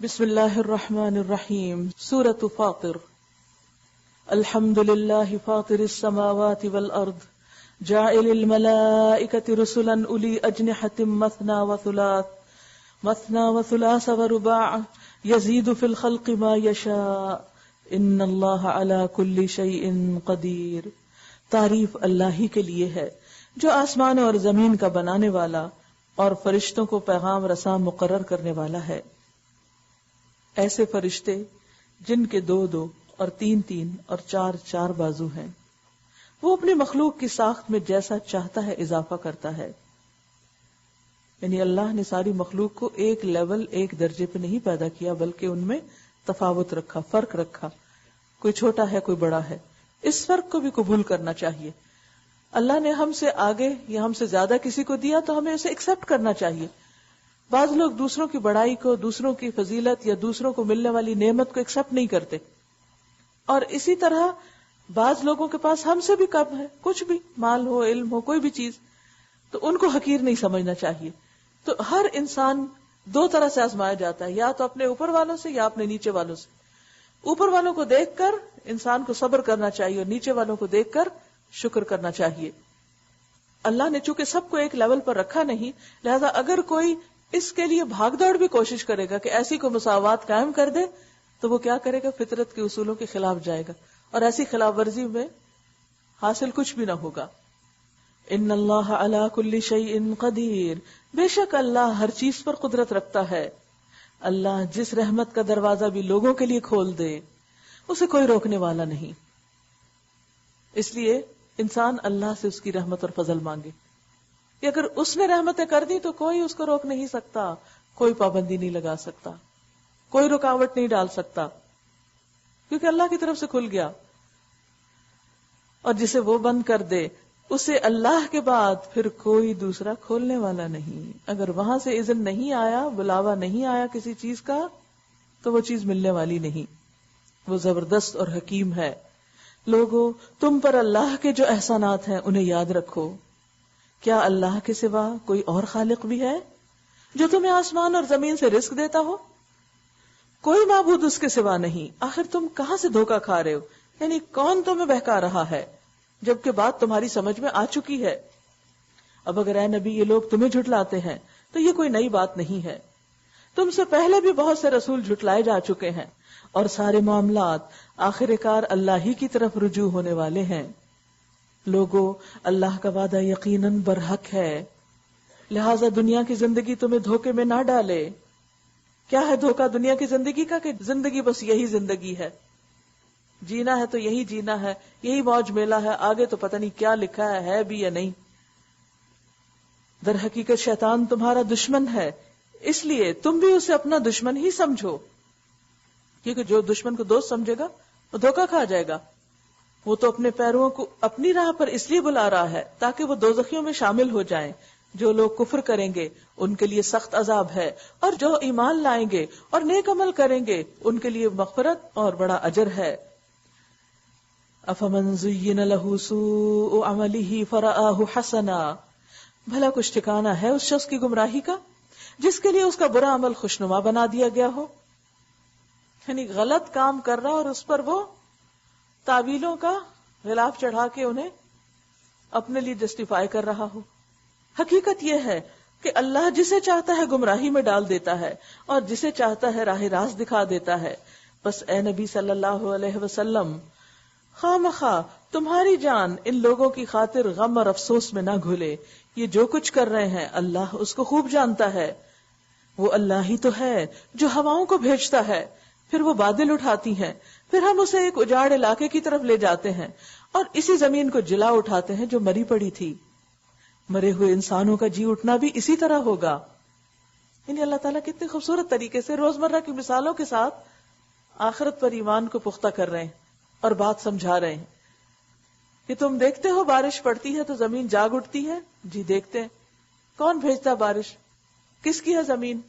بسم اللہ الرحمن الرحیم سورۃ فاطر الحمد للہ فاطر السماوات والارض جاعل الملائکۃ رسلا اولی اجنحۃ مثنى وثلاث ورباع یزید فی الخلق ما یشاء ان اللہ علی کل شیء قدیر۔ تعریف اللہ ہی کے لیے ہے جو آسمان اور زمین کا بنانے والا اور فرشتوں کو پیغام رساں مقرر کرنے والا ہے۔ ایسے فرشتے جن کے 2 اور 3 اور 4 بازو ہیں، وہ اپنی مخلوق کی ساخت میں جیسا چاہتا ہے اضافہ کرتا ہے۔ یعنی اللہ نے ساری مخلوق کو ایک لیول، ایک درجے پہ نہیں پیدا کیا، بلکہ ان میں تفاوت رکھا، فرق رکھا، کوئی چھوٹا ہے کوئی بڑا ہے۔ اس فرق کو بھی قبول کرنا چاہیے۔ اللہ نے ہم سے آگے یا ہم سے زیادہ کسی کو دیا تو ہمیں اسے ایکسپٹ کرنا چاہیے۔ بعض لوگ دوسروں کی بڑائی کو، دوسروں کی فضیلت یا دوسروں کو ملنے والی نعمت کو ایکسپٹ نہیں کرتے، اور اسی طرح بعض لوگوں کے پاس ہم سے بھی کم ہے، کچھ بھی مال ہو، علم ہو، کوئی بھی چیز، تو ان کو حقیر نہیں سمجھنا چاہیے۔ تو ہر انسان 2 طرح سے آزمایا جاتا ہے، یا تو اپنے اوپر والوں سے یا اپنے نیچے والوں سے۔ اوپر والوں کو دیکھ کر انسان کو صبر کرنا چاہیے اور نیچے والوں کو دیکھ کر شکر کرنا چاہیے۔ اللہ نے چونکہ سب کو ایک لیول پر رکھا نہیں، لہذا اگر کوئی اس کے لیے بھاگ دوڑ بھی کوشش کرے گا کہ ایسی کو مساوات قائم کر دے، تو وہ کیا کرے گا؟ فطرت کے اصولوں کے خلاف جائے گا، اور ایسی خلاف ورزی میں حاصل کچھ بھی نہ ہوگا۔ ان اللہ علی کل شیء قدیر، بے شک اللہ ہر چیز پر قدرت رکھتا ہے۔ اللہ جس رحمت کا دروازہ بھی لوگوں کے لیے کھول دے، اسے کوئی روکنے والا نہیں۔ اس لیے انسان اللہ سے اس کی رحمت اور فضل مانگے کہ اگر اس نے رحمتیں کر دی تو کوئی اس کو روک نہیں سکتا، کوئی پابندی نہیں لگا سکتا، کوئی رکاوٹ نہیں ڈال سکتا، کیونکہ اللہ کی طرف سے کھل گیا۔ اور جسے وہ بند کر دے اسے اللہ کے بعد پھر کوئی دوسرا کھولنے والا نہیں۔ اگر وہاں سے اذن نہیں آیا، بلاوا نہیں آیا کسی چیز کا، تو وہ چیز ملنے والی نہیں۔ وہ زبردست اور حکیم ہے۔ لوگو، تم پر اللہ کے جو احسانات ہیں انہیں یاد رکھو۔ کیا اللہ کے سوا کوئی اور خالق بھی ہے جو تمہیں آسمان اور زمین سے رزق دیتا ہو؟ کوئی معبود اس کے سوا نہیں۔ آخر تم کہاں سے دھوکہ کھا رہے ہو؟ یعنی کون تمہیں بہکا رہا ہے جبکہ بات تمہاری سمجھ میں آ چکی ہے؟ اب اگر اے نبی یہ لوگ تمہیں جھٹلاتے ہیں تو یہ کوئی نئی بات نہیں ہے۔ تم سے پہلے بھی بہت سے رسول جھٹلائے جا چکے ہیں، اور سارے معاملات آخر کار اللہ ہی کی طرف رجوع ہونے والے ہیں۔ لوگو، اللہ کا وعدہ یقیناً برحق ہے، لہذا دنیا کی زندگی تمہیں دھوکے میں نہ ڈالے۔ کیا ہے دھوکہ دنیا کی زندگی کا؟ کہ زندگی بس یہی زندگی ہے، جینا ہے تو یہی جینا ہے، یہی موج میلہ ہے، آگے تو پتہ نہیں کیا لکھا ہے بھی یا نہیں۔ در حقیقت شیطان تمہارا دشمن ہے، اس لیے تم بھی اسے اپنا دشمن ہی سمجھو، کیونکہ جو دشمن کو دوست سمجھے گا وہ دھوکہ کھا جائے گا۔ وہ تو اپنے پیروں کو اپنی راہ پر اس لیے بلا رہا ہے تاکہ وہ دوزخیوں میں شامل ہو جائیں۔ جو لوگ کفر کریں گے ان کے لیے سخت عذاب ہے، اور جو ایمان لائیں گے اور نیک عمل کریں گے ان کے لیے مغفرت اور بڑا اجر ہے۔ افمن زین لہ سوء عملہ فرآہ حسنا، بھلا کچھ ٹھکانہ ہے اس شخص کی گمراہی کا جس کے لیے اس کا برا عمل خوشنما بنا دیا گیا ہو؟ یعنی غلط کام کر رہا اور اس پر وہ تعویلوں کا غلاف چڑھا کے انہیں اپنے لیے جسٹیفائی کر رہا ہو۔ حقیقت یہ ہے کہ اللہ جسے چاہتا ہے گمراہی میں ڈال دیتا ہے اور جسے چاہتا ہے راہ راست دکھا دیتا ہے۔ بس اے نبی صلی اللہ علیہ وسلم، خواہ مخواہ تمہاری جان ان لوگوں کی خاطر غم اور افسوس میں نہ گھلے۔ یہ جو کچھ کر رہے ہیں اللہ اس کو خوب جانتا ہے۔ وہ اللہ ہی تو ہے جو ہواؤں کو بھیجتا ہے، پھر وہ بادل اٹھاتی ہیں، پھر ہم اسے ایک اجاڑ علاقے کی طرف لے جاتے ہیں، اور اسی زمین کو جلا اٹھاتے ہیں جو مری پڑی تھی۔ مرے ہوئے انسانوں کا جی اٹھنا بھی اسی طرح ہوگا۔ یعنی اللہ تعالیٰ کتنے خوبصورت طریقے سے روزمرہ کی مثالوں کے ساتھ آخرت پر ایمان کو پختہ کر رہے ہیں اور بات سمجھا رہے ہیں کہ تم دیکھتے ہو بارش پڑتی ہے تو زمین جاگ اٹھتی ہے، جی دیکھتے ہیں۔ کون بھیجتا ہے بارش؟ کس کی ہے زمین؟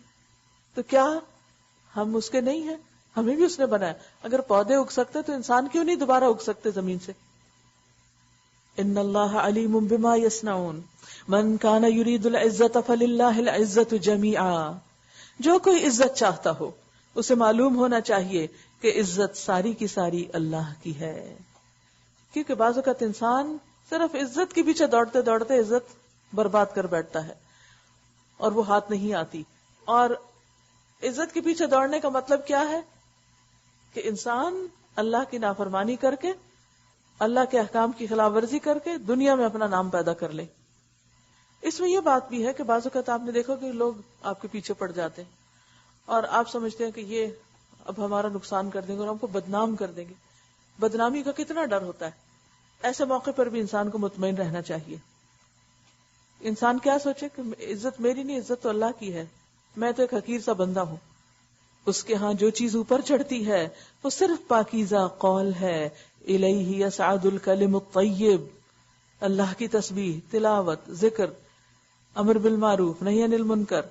تو کیا ہم اس کے نہیں ہیں؟ ہمیں بھی اس نے بنایا۔ اگر پودے اگ سکتے تو انسان کیوں نہیں دوبارہ اگ سکتے زمین سے؟ ان اللہ علیم بما یصنعون من کان یرید العزت فللہ العزت جمیعا، جو کوئی عزت چاہتا ہو اسے معلوم ہونا چاہیے کہ عزت ساری کی ساری اللہ کی ہے. کیونکہ بعض اوقات انسان صرف عزت کے پیچھے دوڑتے دوڑتے عزت برباد کر بیٹھتا ہے اور وہ ہاتھ نہیں آتی. اور عزت کے پیچھے دوڑنے کا مطلب کیا ہے کہ انسان اللہ کی نافرمانی کر کے، اللہ کے احکام کی خلاف ورزی کر کے دنیا میں اپنا نام پیدا کر لے. اس میں یہ بات بھی ہے کہ بعض اوقات آپ نے دیکھا کہ لوگ آپ کے پیچھے پڑ جاتے ہیں اور آپ سمجھتے ہیں کہ یہ اب ہمارا نقصان کر دیں گے اور ہم کو بدنام کر دیں گے. بدنامی کا کتنا ڈر ہوتا ہے. ایسے موقع پر بھی انسان کو مطمئن رہنا چاہیے. انسان کیا سوچے کہ عزت میری نہیں، عزت تو اللہ کی ہے، میں تو ایک حقیر سا بندہ ہوں. اس کے ہاں جو چیز اوپر چڑھتی ہے وہ صرف پاکیزہ قول ہے. الیہ یصعد الکلم الطیب، اللہ کی تسبیح، تلاوت، ذکر، امر بالمعروف نہی عن المنکر،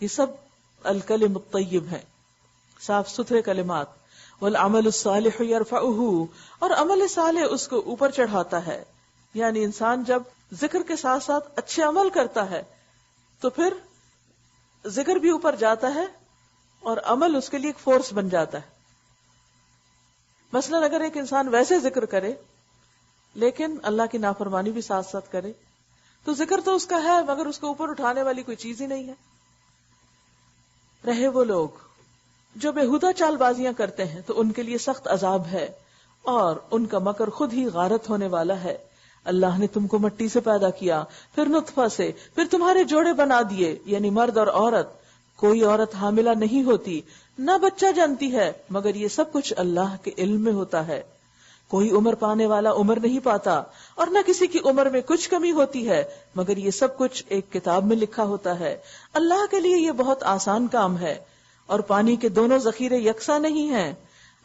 یہ سب الکلم الطیب ہے، صاف ستھرے کلمات. والعمل الصالح یرفعہ، اور عمل صالح اس کو اوپر چڑھاتا ہے. یعنی انسان جب ذکر کے ساتھ ساتھ اچھے عمل کرتا ہے تو پھر ذکر بھی اوپر جاتا ہے اور عمل اس کے لیے ایک فورس بن جاتا ہے. مثلا اگر ایک انسان ویسے ذکر کرے لیکن اللہ کی نافرمانی بھی ساتھ ساتھ کرے تو ذکر تو اس کا ہے مگر اس کو اوپر اٹھانے والی کوئی چیز ہی نہیں ہے. رہے وہ لوگ جو بےہودہ چال بازیاں کرتے ہیں تو ان کے لیے سخت عذاب ہے اور ان کا مکر خود ہی غارت ہونے والا ہے. اللہ نے تم کو مٹی سے پیدا کیا، پھر نطفہ سے، پھر تمہارے جوڑے بنا دیے، یعنی مرد اور عورت. کوئی عورت حاملہ نہیں ہوتی نہ بچہ جنتی ہے مگر یہ سب کچھ اللہ کے علم میں ہوتا ہے. کوئی عمر پانے والا عمر نہیں پاتا اور نہ کسی کی عمر میں کچھ کمی ہوتی ہے مگر یہ سب کچھ ایک کتاب میں لکھا ہوتا ہے. اللہ کے لیے یہ بہت آسان کام ہے. اور پانی کے دونوں ذخیرے یکساں نہیں ہیں.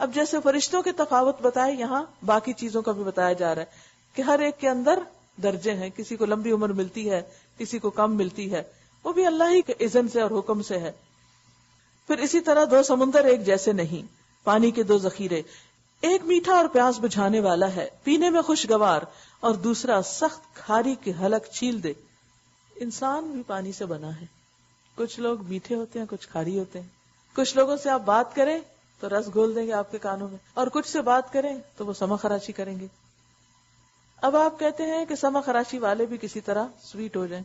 اب جیسے فرشتوں کے تفاوت بتائے، یہاں باقی چیزوں کا بھی بتایا جا رہا ہے کہ ہر ایک کے اندر درجے ہیں. کسی کو لمبی عمر ملتی ہے، کسی کو کم ملتی ہے، وہ بھی اللہ ہی کے اذن سے اور حکم سے ہے. پھر اسی طرح دو سمندر ایک جیسے نہیں. پانی کے دو ذخیرے، ایک میٹھا اور پیاس بجھانے والا ہے، پینے میں خوشگوار، اور دوسرا سخت کھاری کی حلق چھیل دے. انسان بھی پانی سے بنا ہے. کچھ لوگ میٹھے ہوتے ہیں، کچھ کھاری ہوتے ہیں. کچھ لوگوں سے آپ بات کریں تو رس گھول دیں گے آپ کے کانوں میں، اور کچھ سے بات کریں تو وہ سما خراشی کریں گے. اب آپ کہتے ہیں کہ سما خراشی والے بھی کسی طرح سویٹ ہو جائیں،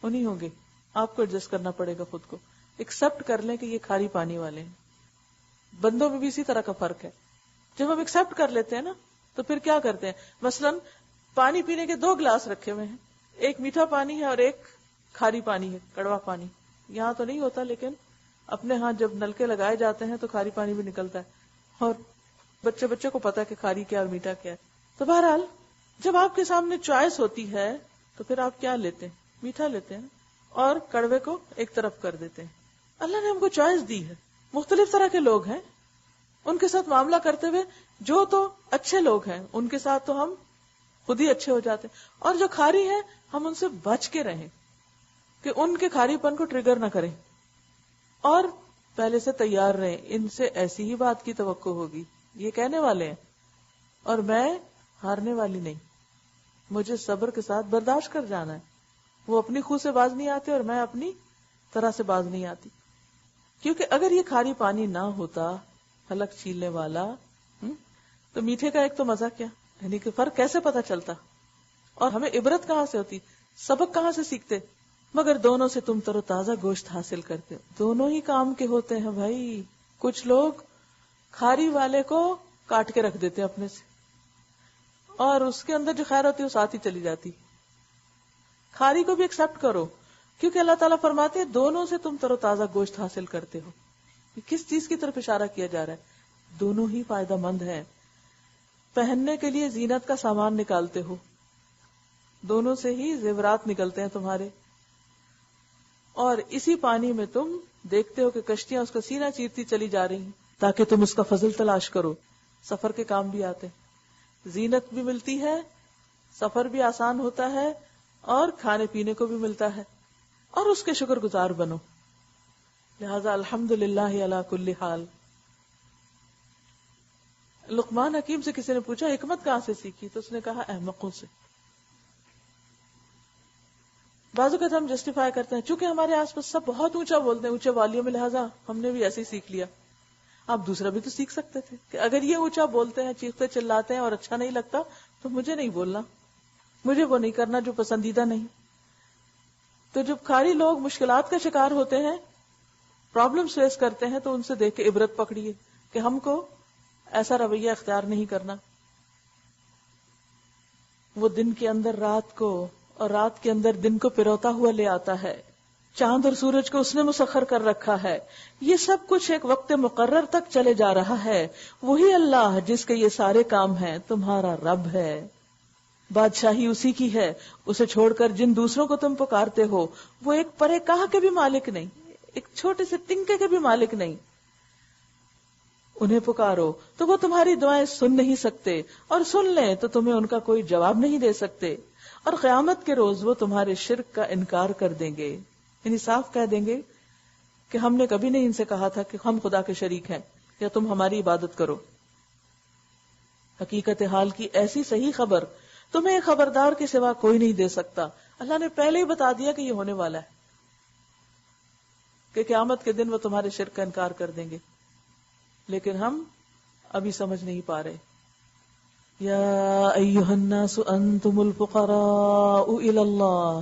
وہ نہیں ہوں گے. آپ کو ایڈجسٹ کرنا پڑے گا، خود کو ایکسپٹ کر لیں کہ یہ کھاری پانی والے ہیں. بندوں میں بھی اسی طرح کا فرق ہے. جب ہم ایکسپٹ کر لیتے ہیں نا تو پھر کیا کرتے ہیں، مثلا پانی پینے کے 2 گلاس رکھے ہوئے ہیں، ایک میٹھا پانی ہے اور ایک کھاری پانی ہے، کڑوا پانی. یہاں تو نہیں ہوتا لیکن اپنے ہاں جب نلکے لگائے جاتے ہیں تو کھاری پانی بھی نکلتا ہے اور بچے کو پتا ہے کہ کھاری کیا اور میٹھا کیا ہے. تو بہرحال جب آپ کے سامنے چوائس ہوتی ہے تو پھر آپ کیا لیتے ہیں، میٹھا لیتے ہیں اور کڑوے کو ایک طرف کر دیتے ہیں. اللہ نے ہم کو چوائس دی ہے. مختلف طرح کے لوگ ہیں، ان کے ساتھ معاملہ کرتے ہوئے جو تو اچھے لوگ ہیں ان کے ساتھ تو ہم خود ہی اچھے ہو جاتے ہیں، اور جو کھاری ہیں ہم ان سے بچ کے رہیں کہ ان کے کھاری پن کو ٹریگر نہ کریں، اور پہلے سے تیار رہیں. ان سے ایسی ہی بات کی توقع ہوگی، یہ کہنے والے ہیں اور میں ہارنے والی نہیں، مجھے صبر کے ساتھ برداشت کر جانا ہے. وہ اپنی خو سے باز نہیں آتے اور میں اپنی طرح سے باز نہیں آتی. کیونکہ اگر یہ کھاری پانی نہ ہوتا حلق چھیلنے والا تو میٹھے کا ایک تو مزہ کیا، یعنی کہ فرق کیسے پتا چلتا اور ہمیں عبرت کہاں سے ہوتی، سبق کہاں سے سیکھتے. مگر دونوں سے تم تر و تازہ گوشت حاصل کرتے. دونوں ہی کام کے ہوتے ہیں بھائی. کچھ لوگ کھاری والے کو کاٹ کے رکھ دیتے اپنے سے اور اس کے اندر جو خیر ہوتی ہے وہ ساتھ ہی چلی جاتی. کھاری کو بھی ایکسپٹ کرو کیونکہ اللہ تعالیٰ فرماتے ہیں دونوں سے تم تر و تازہ گوشت حاصل کرتے ہو. کس چیز کی طرف اشارہ کیا جا رہا ہے؟ دونوں ہی فائدہ مند ہیں. پہننے کے لیے زینت کا سامان نکالتے ہو، دونوں سے ہی زیورات نکلتے ہیں تمہارے، اور اسی پانی میں تم دیکھتے ہو کہ کشتیاں اس کا سینہ چیرتی چلی جا رہی ہیں تاکہ تم اس کا فضل تلاش کرو. سفر کے کام بھی آتے ہیں، زینت بھی ملتی ہے، سفر بھی آسان ہوتا ہے اور کھانے پینے کو بھی ملتا ہے، اور اس کے شکر گزار بنو. لہذا الحمدللہ علی کل حال. لقمان حکیم سے کسی نے پوچھا حکمت کہاں سے سیکھی تو اس نے کہا احمقوں سے. بعض اوقات ہم جسٹیفائی کرتے ہیں چونکہ ہمارے آس پاس سب بہت اونچا بولتے ہیں، اونچے والیوں میں، لہٰذا ہم نے بھی ایسے ہی سیکھ لیا. آپ دوسرا بھی تو سیکھ سکتے تھے کہ اگر یہ اونچا بولتے ہیں، چیختے چلاتے ہیں اور اچھا نہیں لگتا تو مجھے نہیں بولنا، مجھے وہ نہیں کرنا جو پسندیدہ نہیں. تو جب کھاری لوگ مشکلات کا شکار ہوتے ہیں، پرابلم فیس کرتے ہیں، تو ان سے دیکھ کے عبرت پکڑیے کہ ہم کو ایسا رویہ اختیار نہیں کرنا. وہ دن کے اندر رات کو اور رات کے اندر دن کو پروتا ہوا لے آتا ہے. چاند اور سورج کو اس نے مسخر کر رکھا ہے. یہ سب کچھ ایک وقت مقرر تک چلے جا رہا ہے. وہی اللہ جس کے یہ سارے کام ہیں تمہارا رب ہے. بادشاہی اسی کی ہے. اسے چھوڑ کر جن دوسروں کو تم پکارتے ہو وہ ایک پرے کاہ کے بھی مالک نہیں، ایک چھوٹے سے تنکے کے بھی مالک نہیں. انہیں پکارو تو وہ تمہاری دعائیں سن نہیں سکتے، اور سن لیں تو تمہیں ان کا کوئی جواب نہیں دے سکتے. اور قیامت کے روز وہ تمہارے شرک کا انکار کر دیں گے، یعنی صاف کہہ دیں گے کہ ہم نے کبھی نہیں ان سے کہا تھا کہ ہم خدا کے شریک ہیں یا تم ہماری عبادت کرو. حقیقت حال کی ایسی صحیح خبر تمہیں خبردار کے سوا کوئی نہیں دے سکتا. اللہ نے پہلے ہی بتا دیا کہ یہ ہونے والا ہے، کہ قیامت کے دن وہ تمہارے شرک کا انکار کر دیں گے، لیکن ہم ابھی سمجھ نہیں پا رہے. یا ایھا الناس انتم الفقراء الی اللہ،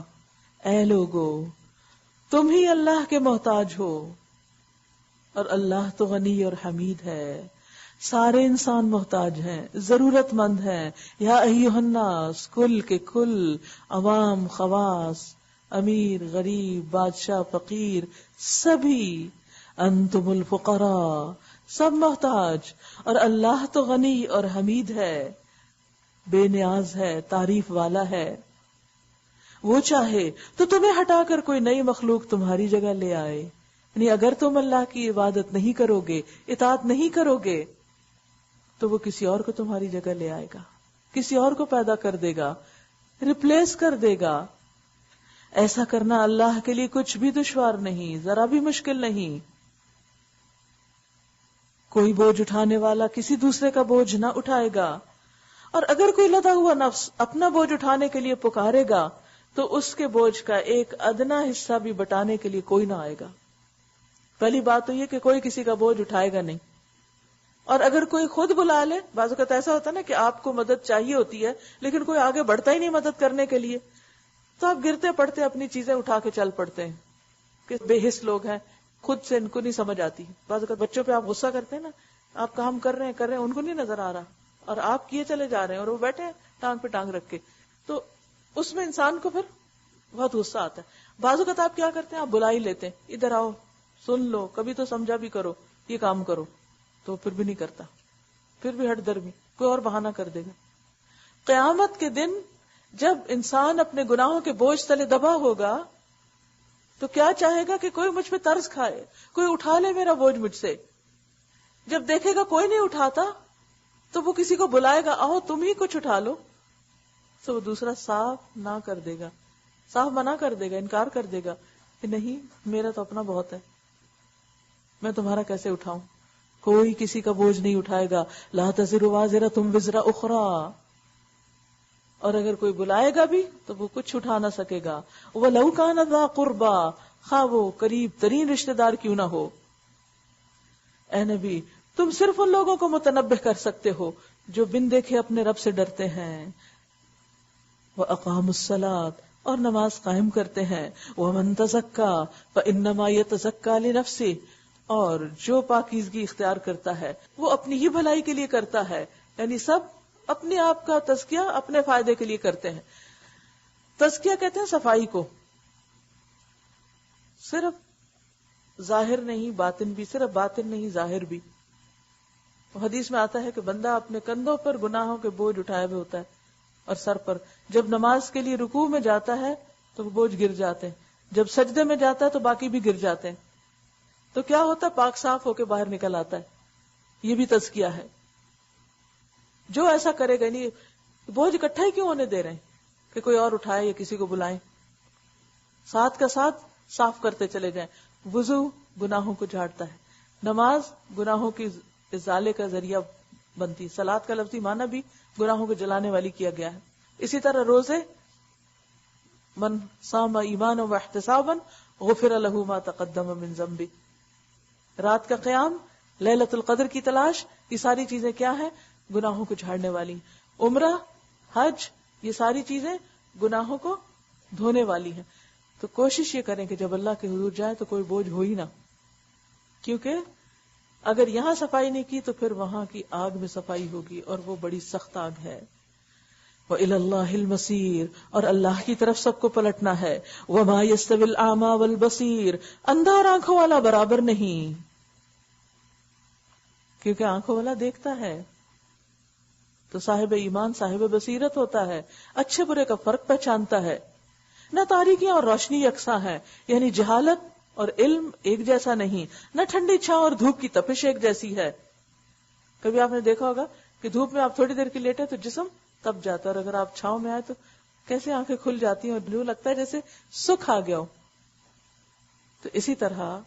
اے لوگو تم ہی اللہ کے محتاج ہو، اور اللہ تو غنی اور حمید ہے. سارے انسان محتاج ہیں، ضرورت مند ہیں. یا ایھا الناس، کل کے کل، عوام خواص، امیر غریب بادشاہ فقیر، سبھی. انتم الفقراء، سب محتاج، اور اللہ تو غنی اور حمید ہے، بے نیاز ہے، تعریف والا ہے. وہ چاہے تو تمہیں ہٹا کر کوئی نئی مخلوق تمہاری جگہ لے آئے. یعنی اگر تم اللہ کی عبادت نہیں کرو گے، اطاعت نہیں کرو گے، تو وہ کسی اور کو تمہاری جگہ لے آئے گا، کسی اور کو پیدا کر دے گا، ریپلیس کر دے گا. ایسا کرنا اللہ کے لیے کچھ بھی دشوار نہیں، ذرا بھی مشکل نہیں. کوئی بوجھ اٹھانے والا کسی دوسرے کا بوجھ نہ اٹھائے گا، اور اگر کوئی لدا ہوا نفس اپنا بوجھ اٹھانے کے لیے پکارے گا تو اس کے بوجھ کا ایک ادنا حصہ بھی بٹانے کے لیے کوئی نہ آئے گا. پہلی بات تو یہ کہ کوئی کسی کا بوجھ اٹھائے گا نہیں. اور اگر کوئی خود بلا لے، بعض اوقات ایسا ہوتا ہے نا کہ آپ کو مدد چاہیے ہوتی ہے لیکن کوئی آگے بڑھتا ہی نہیں مدد کرنے کے لیے، تو آپ گرتے پڑتے اپنی چیزیں اٹھا کے چل پڑتے ہیں کہ بے حس لوگ ہیں، خود سے ان کو نہیں سمجھ آتی. بعض اوقات بچوں پہ آپ غصہ کرتے ہیں نا، آپ کام کر رہے ہیں ان کو نہیں نظر آ رہا اور آپ کیے چلے جا رہے ہیں اور وہ بیٹھے ہیں ٹانگ پہ ٹانگ رکھ کے، تو اس میں انسان کو پھر بہت غصہ آتا ہے. بعض اوقات آپ کیا کرتے ہیں، آپ بلا ہی لیتے ہیں، ادھر آؤ، سن لو، کبھی تو سمجھا بھی کرو، یہ کام کرو، تو پھر بھی نہیں کرتا، پھر بھی ہٹ در بھی کوئی اور بہانہ کر دے گا. قیامت کے دن جب انسان اپنے گناہوں کے بوجھ تلے دبا ہوگا تو کیا چاہے گا کہ کوئی مجھ پہ طرز کھائے، کوئی اٹھا لے میرا بوجھ مجھ سے. جب دیکھے گا کوئی نہیں اٹھاتا تو وہ کسی کو بلائے گا، آؤ تم ہی کچھ اٹھا لو، تو وہ دوسرا صاف نہ کر دے گا، صاف منع کر دے گا، انکار کر دے گا کہ نہیں، میرا تو اپنا بہت ہے، میں تمہارا کیسے اٹھاؤں. کوئی کسی کا بوجھ نہیں اٹھائے گا. لا تزر وازرۃ وزر اخری، اور اگر کوئی بلائے گا بھی تو وہ کچھ اٹھا نہ سکے گا. وَلَوْ كَانَ ذَا قُرْبَىٰ، خواہ وہ قریب ترین رشتہ دار کیوں نہ ہو. اے نبی، تم صرف ان لوگوں کو متنبہ کر سکتے ہو جو بن دیکھے اپنے رب سے ڈرتے ہیں. وَأَقَامُوا الصَّلَاةَ، اور نماز قائم کرتے ہیں. وَمَن تَزَكَّىٰ فَإِنَّمَا يَتَزَكَّىٰ لِنَفْسِهِ، اور جو پاکیزگی اختیار کرتا ہے وہ اپنی ہی بھلائی کے لیے کرتا ہے. یعنی سب اپنے آپ کا تزکیہ اپنے فائدے کے لیے کرتے ہیں. تزکیہ کہتے ہیں صفائی کو، صرف ظاہر نہیں باطن بھی، صرف باطن نہیں ظاہر بھی. حدیث میں آتا ہے کہ بندہ اپنے کندھوں پر گناہوں کے بوجھ اٹھائے ہوئے ہوتا ہے اور سر پر. جب نماز کے لیے رکوع میں جاتا ہے تو وہ بوجھ گر جاتے ہیں، جب سجدے میں جاتا ہے تو باقی بھی گر جاتے ہیں. تو کیا ہوتا ہے، پاک صاف ہو کے باہر نکل آتا ہے. یہ بھی تزکیہ ہے. جو ایسا کرے گا، نہیں بوجھ اکٹھا ہی کیوں ہونے دے رہے ہیں کہ کوئی اور اٹھائے یا کسی کو بلائیں. ساتھ کا ساتھ صاف کرتے چلے جائیں. وضو گناہوں کو جھاڑتا ہے، نماز گناہوں کی ازالے کا ذریعہ بنتی. صلاۃ کا لفظی معنی بھی گناہوں کو جلانے والی کیا گیا ہے. اسی طرح روزے، من صام ایمانا واحتسابا غفر له ما تقدم من ذنبه. رات کا قیام لیلۃ القدر کی تلاش، یہ ساری چیزیں کیا ہیں؟ گناہوں کو جھاڑنے والی. عمرہ، حج، یہ ساری چیزیں گناہوں کو دھونے والی ہیں. تو کوشش یہ کریں کہ جب اللہ کے حضور جائیں تو کوئی بوجھ ہو ہی نہ، کیونکہ اگر یہاں صفائی نہیں کی تو پھر وہاں کی آگ میں صفائی ہوگی، اور وہ بڑی سخت آگ ہے. وَإِلَى اللَّهِ الْمَصِيرُ، اور اللہ کی طرف سب کو پلٹنا ہے. وَمَا يَسْتَوِي الْأَعْمَى وَالْبَصِيرُ، اندھا اور آنکھوں والا برابر نہیں، کیونکہ آنکھوں والا دیکھتا ہے تو صاحب ایمان صاحب بصیرت ہوتا ہے، اچھے برے کا فرق پہچانتا ہے. نہ تاریکیاں اور روشنی یکساں ہے، یعنی جہالت اور علم ایک جیسا نہیں، نہ ٹھنڈی چھاؤں اور دھوپ کی تپش ایک جیسی ہے. کبھی آپ نے دیکھا ہوگا کہ دھوپ میں آپ تھوڑی دیر کے لیٹے تو جسم تپ جاتا ہے، اور اگر آپ چھاؤں میں آئے تو کیسے آنکھیں کھل جاتی ہیں اور یوں لگتا ہے جیسے سکھ آ گیا ہو. تو اسی طرح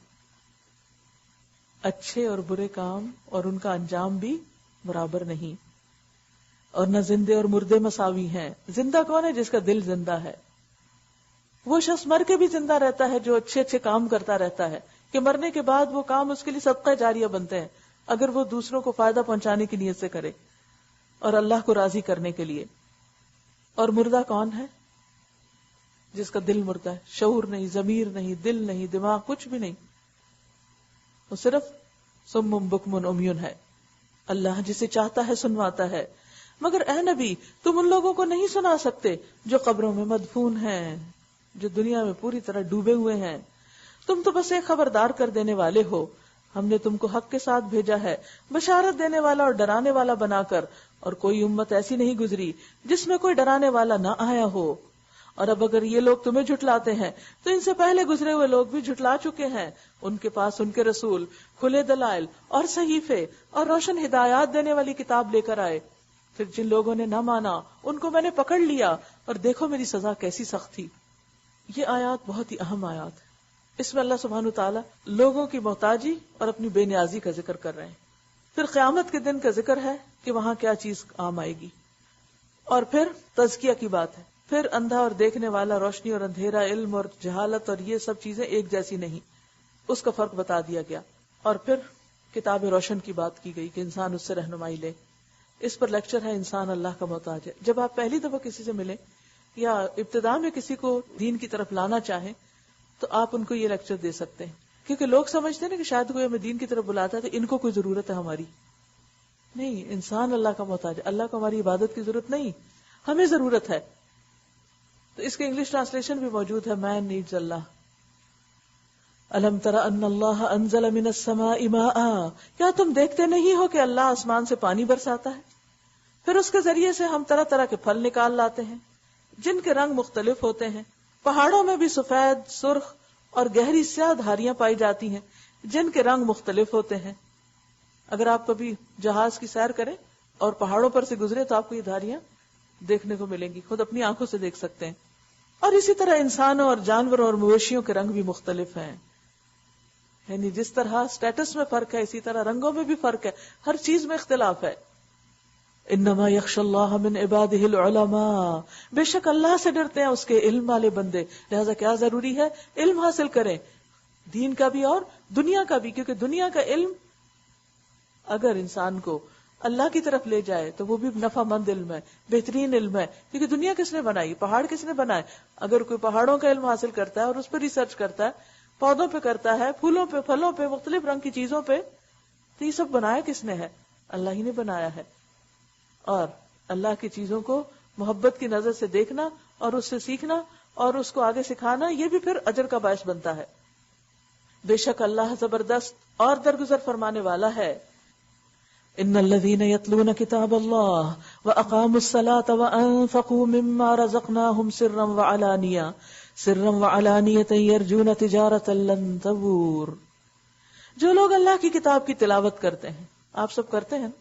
اچھے اور برے کام اور ان کا انجام بھی برابر نہیں، اور نہ زندے اور مردے مساوی ہیں. زندہ کون ہے؟ جس کا دل زندہ ہے. وہ شخص مر کے بھی زندہ رہتا ہے جو اچھے اچھے کام کرتا رہتا ہے، کہ مرنے کے بعد وہ کام اس کے لیے صدقہ جاریہ بنتے ہیں اگر وہ دوسروں کو فائدہ پہنچانے کی نیت سے کرے اور اللہ کو راضی کرنے کے لیے. اور مردہ کون ہے؟ جس کا دل مردہ ہے، شعور نہیں، ضمیر نہیں، دل نہیں، دماغ، کچھ بھی نہیں، وہ صرف صم بکم عمیٌ ہے. اللہ جسے چاہتا ہے سنواتا ہے. مگر اے نبی، تم ان لوگوں کو نہیں سنا سکتے جو قبروں میں مدفون ہیں، جو دنیا میں پوری طرح ڈوبے ہوئے ہیں. تم تو بس ایک خبردار کر دینے والے ہو. ہم نے تم کو حق کے ساتھ بھیجا ہے، بشارت دینے والا اور ڈرانے والا بنا کر، اور کوئی امت ایسی نہیں گزری جس میں کوئی ڈرانے والا نہ آیا ہو. اور اب اگر یہ لوگ تمہیں جھٹلاتے ہیں تو ان سے پہلے گزرے ہوئے لوگ بھی جھٹلا چکے ہیں. ان کے پاس ان کے رسول کھلے دلائل اور صحیفے اور روشن ہدایات دینے والی کتاب لے کر آئے. پھر جن لوگوں نے نہ مانا ان کو میں نے پکڑ لیا، اور دیکھو میری سزا کیسی سخت تھی. یہ آیات بہت ہی اہم آیات ہیں. اس میں اللہ سبحانہ وتعالی لوگوں کی محتاجی اور اپنی بے نیازی کا ذکر کر رہے ہیں. پھر قیامت کے دن کا ذکر ہے کہ وہاں کیا چیز کام آئے گی، اور پھر تزکیہ کی بات ہے. پھر اندھا اور دیکھنے والا، روشنی اور اندھیرا، علم اور جہالت، اور یہ سب چیزیں ایک جیسی نہیں، اس کا فرق بتا دیا گیا. اور پھر کتاب روشن کی بات کی گئی کہ انسان اس سے رہنمائی لے. اس پر لیکچر ہے انسان اللہ کا محتاج ہے. جب آپ پہلی دفعہ کسی سے ملیں یا ابتدا میں کسی کو دین کی طرف لانا چاہیں تو آپ ان کو یہ لیکچر دے سکتے ہیں، کیونکہ لوگ سمجھتے ہیں نا کہ شاید کوئی ہمیں دین کی طرف بلاتا ہے تو ان کو کوئی ضرورت ہے ہماری. نہیں، انسان اللہ کا محتاج ہے. اللہ کو ہماری عبادت کی ضرورت نہیں، ہمیں ضرورت ہے. تو اس کے انگلش ٹرانسلیشن بھی موجود ہے، مین نیڈز اللہ. الم تر ان اللہ انزل من السماء ماء، کیا تم دیکھتے نہیں ہو کہ اللہ آسمان سے پانی برساتا ہے، پھر اس کے ذریعے سے ہم طرح طرح کے پھل نکال لاتے ہیں جن کے رنگ مختلف ہوتے ہیں. پہاڑوں میں بھی سفید، سرخ اور گہری سیاہ دھاریاں پائی جاتی ہیں جن کے رنگ مختلف ہوتے ہیں. اگر آپ کبھی جہاز کی سیر کریں اور پہاڑوں پر سے گزرے تو آپ کو یہ دھاریاں دیکھنے کو ملیں گی، خود اپنی آنکھوں سے دیکھ سکتے ہیں. اور اسی طرح انسانوں اور جانوروں اور مویشیوں کے رنگ بھی مختلف ہیں. یعنی جس طرح سٹیٹس میں فرق ہے اسی طرح رنگوں میں بھی فرق ہے، ہر چیز میں اختلاف ہے. انما یخشی اللہ من عبادہ العلماء، بے شک اللہ سے ڈرتے ہیں اس کے علم والے بندے. لہذا کیا ضروری ہے؟ علم حاصل کریں، دین کا بھی اور دنیا کا بھی، کیونکہ دنیا کا علم اگر انسان کو اللہ کی طرف لے جائے تو وہ بھی نفع مند علم ہے، بہترین علم ہے. کیونکہ دنیا کس نے بنائی؟ پہاڑ کس نے بنائے؟ اگر کوئی پہاڑوں کا علم حاصل کرتا ہے اور اس پہ ریسرچ کرتا ہے، پودوں پہ کرتا ہے، پھولوں پہ، پھلوں پہ، مختلف رنگ کی چیزوں پہ، تو یہ سب بنایا کس نے ہے؟ اللہ ہی نے بنایا ہے. اور اللہ کی چیزوں کو محبت کی نظر سے دیکھنا اور اس سے سیکھنا اور اس کو آگے سکھانا، یہ بھی پھر اجر کا باعث بنتا ہے. بے شک اللہ زبردست اور درگزر فرمانے والا ہے. ان الذين يتلون كتاب الله واقاموا الصلاه وانفقوا مما رزقناهم سرا وعلانية يرجون تجارة لن تبور. جو لوگ اللہ کی کتاب کی تلاوت کرتے ہیں، آپ سب کرتے ہیں،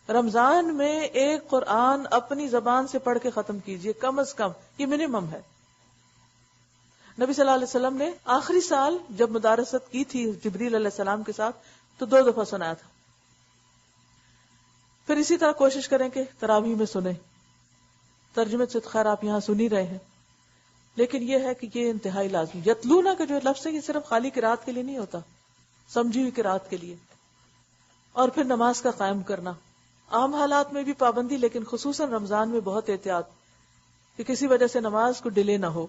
رمضان میں ایک قرآن اپنی زبان سے پڑھ کے ختم کیجئے، کم از کم، یہ منیمم ہے. نبی صلی اللہ علیہ وسلم نے آخری سال جب مدارست کی تھی جبریل علیہ السلام کے ساتھ تو 2 دفعہ سنایا تھا. پھر اسی طرح کوشش کریں کہ تراویح میں سنیں. ترجمے سے خیر آپ یہاں سن ہی رہے ہیں، لیکن یہ ہے کہ یہ انتہائی لازمی. یتلونا کا جو لفظ ہے یہ صرف خالی قرات کے لیے نہیں ہوتا، سمجھی ہوئی قرات کے لیے. اور پھر نماز کا قائم کرنا، عام حالات میں بھی پابندی، لیکن خصوصاً رمضان میں بہت احتیاط کہ کسی وجہ سے نماز کو ڈیلے نہ ہو۔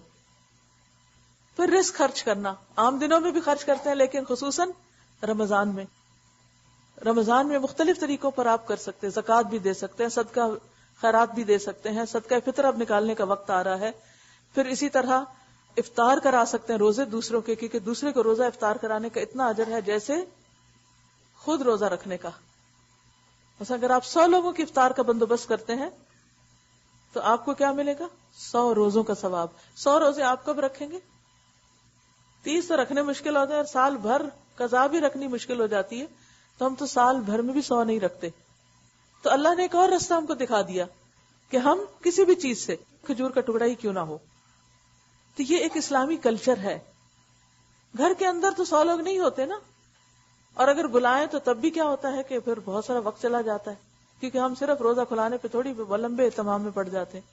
پھر رزق خرچ کرنا، عام دنوں میں بھی خرچ کرتے ہیں لیکن خصوصاً رمضان میں مختلف طریقوں پر آپ کر سکتے ہیں، زکوٰۃ بھی دے سکتے ہیں، صدقہ خیرات بھی دے سکتے ہیں، صدقہ فطر اب نکالنے کا وقت آ رہا ہے۔ پھر اسی طرح افطار کرا سکتے ہیں روزے دوسروں کے، کیونکہ دوسرے کو روزہ افطار کرانے کا اتنا اجر ہے جیسے خود روزہ رکھنے کا۔ مثلا اگر آپ 100 لوگوں کی افطار کا بندوبست کرتے ہیں تو آپ کو کیا ملے گا؟ 100 روزوں کا ثواب۔ 100 روزے آپ کب رکھیں گے؟ 30 تو رکھنے مشکل ہوتے ہیں، اور سال بھر قضا بھی رکھنی مشکل ہو جاتی ہے، تو ہم تو سال بھر میں بھی 100 نہیں رکھتے۔ تو اللہ نے ایک اور راستہ ہم کو دکھا دیا کہ ہم کسی بھی چیز سے، کھجور کا ٹکڑا ہی کیوں نہ ہو۔ تو یہ ایک اسلامی کلچر ہے۔ گھر کے اندر تو 100 لوگ نہیں ہوتے نا، اور اگر بلائیں تو تب بھی کیا ہوتا ہے کہ پھر بہت سارا وقت چلا جاتا ہے، کیونکہ ہم صرف روزہ کھلانے پہ تھوڑی لمبے اہتمام میں پڑ جاتے ہیں۔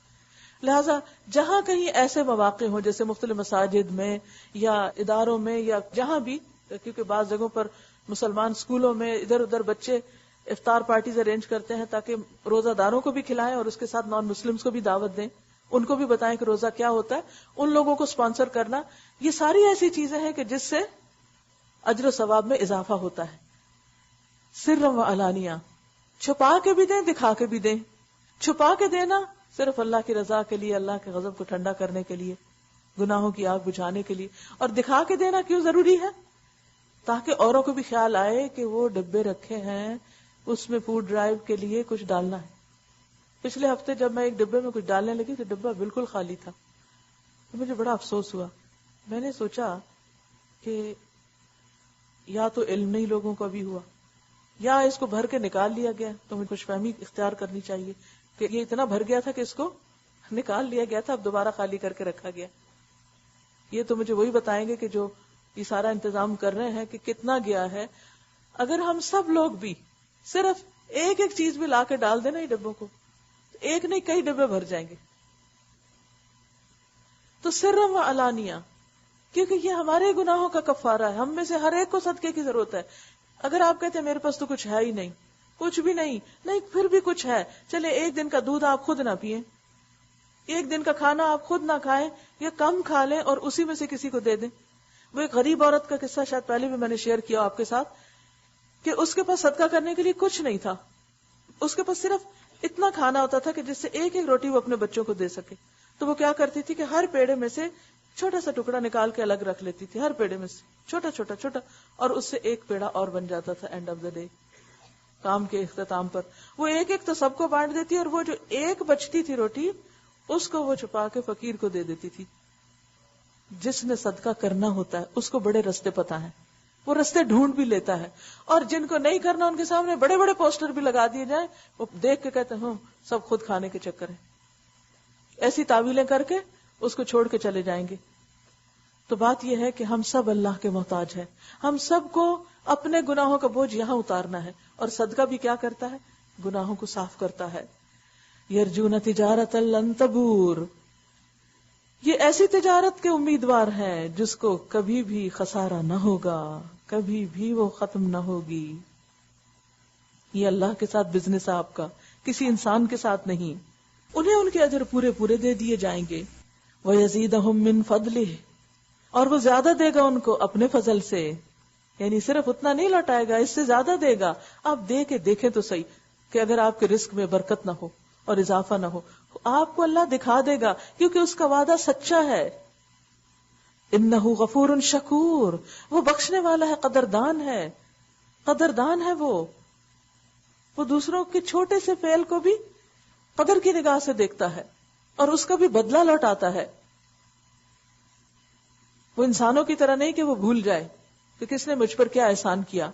لہٰذا جہاں کہیں ایسے مواقع ہوں، جیسے مختلف مساجد میں یا اداروں میں یا جہاں بھی، کیونکہ بعض جگہوں پر مسلمان اسکولوں میں ادھر ادھر بچے افطار پارٹیز ارینج کرتے ہیں تاکہ روزہ داروں کو بھی کھلائیں اور اس کے ساتھ نان مسلمس کو بھی دعوت دیں، ان کو بھی بتائیں کہ روزہ کیا ہوتا ہے، ان لوگوں کو سپانسر کرنا، یہ ساری ایسی چیزیں ہیں کہ جس سے اجر و ثواب میں اضافہ ہوتا ہے۔ سر و علانیہ، چھپا کے بھی دیں، دکھا کے بھی دیں۔ چھپا کے دینا صرف اللہ کی رضا کے لیے، اللہ کے غضب کو ٹھنڈا کرنے کے لیے، گناہوں کی آگ بجھانے کے لیے، اور دکھا کے دینا کیوں ضروری ہے؟ تاکہ اوروں کو بھی خیال آئے کہ وہ ڈبے رکھے ہیں، اس میں فوڈ ڈرائیو کے لیے کچھ ڈالنا ہے۔ پچھلے ہفتے جب میں ایک ڈبے میں کچھ ڈالنے لگی تو ڈبہ بالکل خالی تھا، تو مجھے بڑا افسوس ہوا۔ میں نے سوچا کہ یا تو علم نہیں لوگوں کو بھی ہوا، یا اس کو بھر کے نکال لیا گیا، تو مجھے خوش فہمی اختیار کرنی چاہیے کہ یہ اتنا بھر گیا تھا کہ اس کو نکال لیا گیا تھا، اب دوبارہ خالی کر کے رکھا گیا۔ یہ تو مجھے وہی بتائیں گے کہ جو یہ سارا انتظام کر رہے ہیں کہ کتنا گیا ہے۔ اگر ہم سب لوگ بھی صرف ایک ایک چیز بھی لا کے ڈال دینا یہ ڈبوں کو، تو ایک نہیں کئی ڈبے بھر جائیں گے۔ تو سر و علانیہ، کیونکہ یہ ہمارے گناہوں کا کفارہ ہے۔ ہم میں سے ہر ایک کو صدقے کی ضرورت ہے۔ اگر آپ کہتے ہیں میرے پاس تو کچھ ہے ہی نہیں، کچھ بھی نہیں، پھر بھی کچھ ہے، چلے ایک دن کا دودھ آپ خود نہ پیئیں، ایک دن کا کھانا آپ خود نہ کھائیں، یا کم کھا لیں اور اسی میں سے کسی کو دے دیں۔ وہ ایک غریب عورت کا قصہ شاید پہلے بھی میں نے شیئر کیا آپ کے ساتھ، کہ اس کے پاس صدقہ کرنے کے لیے کچھ نہیں تھا، اس کے پاس صرف اتنا کھانا ہوتا تھا کہ جس سے ایک ایک روٹی وہ اپنے بچوں کو دے سکے۔ تو وہ کیا کرتی تھی کہ ہر پیڑے میں سے چھوٹا سا ٹکڑا نکال کے الگ رکھ لیتی تھی، ہر پیڑے میں سے چھوٹا چھوٹا چھوٹا، اور اس سے ایک پیڑا اور بن جاتا تھا۔ اینڈ آف دا ڈے، کام کے اختتام پر وہ ایک ایک تو سب کو بانٹ دیتی، اور وہ جو ایک بچتی تھی روٹی اس کو وہ چھپا کے فقیر کو دے دیتی تھی۔ جس نے صدقہ کرنا ہوتا ہے اس کو بڑے رستے پتہ ہیں، وہ رستے ڈھونڈ بھی لیتا ہے، اور جن کو نہیں کرنا ان کے سامنے بڑے بڑے پوسٹر بھی لگا دیے جائیں، وہ دیکھ کے کہتے ہیں سب خود کھانے کے چکر ہیں، ایسی تعویلیں کر کے اس کو چھوڑ کے چلے جائیں گے۔ تو بات یہ ہے کہ ہم سب اللہ کے محتاج ہیں، ہم سب کو اپنے گناہوں کا بوجھ یہاں اتارنا ہے، اور صدقہ بھی کیا کرتا ہے؟ گناہوں کو صاف کرتا ہے۔ یرجون تجارت لن تبور، یہ ایسی تجارت کے امیدوار ہیں جس کو کبھی بھی خسارہ نہ ہوگا، کبھی بھی وہ ختم نہ ہوگی۔ یہ اللہ کے ساتھ بزنس ہے آپ کا، کسی انسان کے ساتھ نہیں۔ انہیں ان کے اجر پورے پورے دے دیے جائیں گے۔ وَيَزِيدَهُم مِّن فَضْلِهِ، اور وہ زیادہ دے گا ان کو اپنے فضل سے، یعنی صرف اتنا نہیں لوٹائے گا، اس سے زیادہ دے گا۔ آپ دے کے دیکھیں تو صحیح کہ اگر آپ کے رزق میں برکت نہ ہو اور اضافہ نہ ہو، آپ کو اللہ دکھا دے گا، کیونکہ اس کا وعدہ سچا ہے۔ انہ غفور شکور، وہ بخشنے والا ہے، قدردان ہے، قدردان ہے وہ دوسروں کے چھوٹے سے فعل کو بھی قدر کی نگاہ سے دیکھتا ہے اور اس کا بھی بدلہ لوٹاتا ہے۔ وہ انسانوں کی طرح نہیں کہ وہ بھول جائے کہ کس نے مجھ پر کیا احسان کیا۔